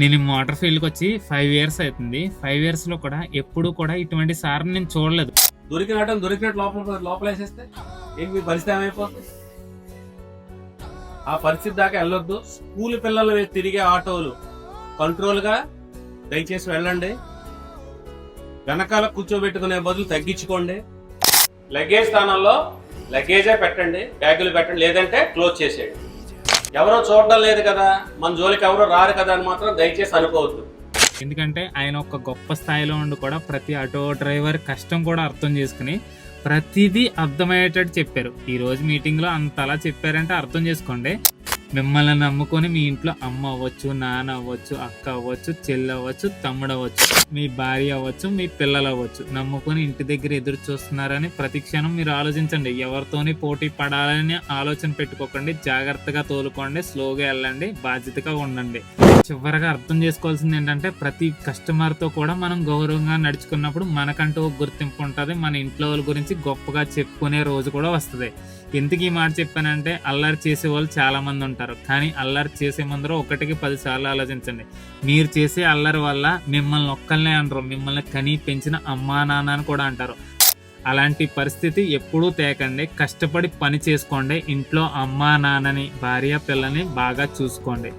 నేను ఈ మోటార్ ఫీల్డ్కి వచ్చి 5 ఇయర్స్ అవుతుంది. 5 ఇయర్స్లో కూడా ఎప్పుడు కూడా ఇటువంటి సార్ నేను చూడలేదు. దొరికినట్టు లోపల వేసేస్తే ఏంటి మీ పరిస్థితి ఏమైపోతుంది? ఆ పరిస్థితి దాకా వెళ్ళొద్దు. స్కూల్ పిల్లలు తిరిగే ఆటోలు కంట్రోల్ గా దయచేసి వెళ్ళండి. వెనకాల కూర్చోబెట్టుకునే బదులు తగ్గించుకోండి. లగేజ్ స్థానంలో లగేజే పెట్టండి, బ్యాగులు పెట్టండి, లేదంటే క్లోజ్ చేసేయండి. ఎవరో చూడడం లేదు కదా, మన జోలికి ఎవరో రారు కదా అని మాత్రం దయచేసి అనుకోవద్దు. ఎందుకంటే ఆయన ఒక గొప్ప స్థాయిలో ఉండి కూడా ప్రతి ఆటో డ్రైవర్ కష్టం కూడా అర్థం చేసుకుని ప్రతిదీ అర్థమయ్యేటట్టు చెప్పారు. ఈ రోజు మీటింగ్లో అంతలా చెప్పారంటే అర్థం చేసుకోండి. మిమ్మల్ని నమ్ముకొని మీ ఇంట్లో అమ్మ అవ్వచ్చు, నాన్న అవ్వచ్చు, అక్క అవ్వచ్చు, చెల్లి అవ్వచ్చు, తమ్ముడు అవ్వచ్చు, మీ భార్య అవ్వచ్చు, మీ పిల్లలు అవ్వచ్చు, నమ్ముకొని ఇంటి దగ్గర ఎదురు చూస్తున్నారని ప్రతి క్షణం మీరు ఆలోచించండి. ఎవరితోని పోటీ పడాలని ఆలోచన పెట్టుకోకండి. జాగ్రత్తగా తోలుకోండి, స్లోగా వెళ్ళండి, బాధ్యతగా ఉండండి. చివరగా అర్థం చేసుకోవాల్సింది ఏంటంటే ప్రతి కస్టమర్తో కూడా మనం గౌరవంగా నడుచుకున్నప్పుడు మనకంటూ ఒక గుర్తింపు ఉంటుంది. మన ఇంట్లో వాళ్ళ గురించి గొప్పగా చెప్పుకునే రోజు కూడా వస్తుంది. ఎందుకు ఈ మాట చెప్పానంటే అల్లరి చేసే వాళ్ళు చాలా మంది ఉంటారు, కానీ అల్లరి చేసే ముందర 1కి 10 సార్లు ఆలోచించండి. మీరు చేసే అల్లరి వల్ల మిమ్మల్ని ఒక్కళ్ళనే అనరు, మిమ్మల్ని కని పెంచిన అమ్మా నాన్న అని కూడా అంటారు. అలాంటి పరిస్థితి ఎప్పుడూ తేకండి. కష్టపడి పని చేసుకోండి. ఇంట్లో అమ్మా నాన్నని, భార్య పిల్లని బాగా చూసుకోండి.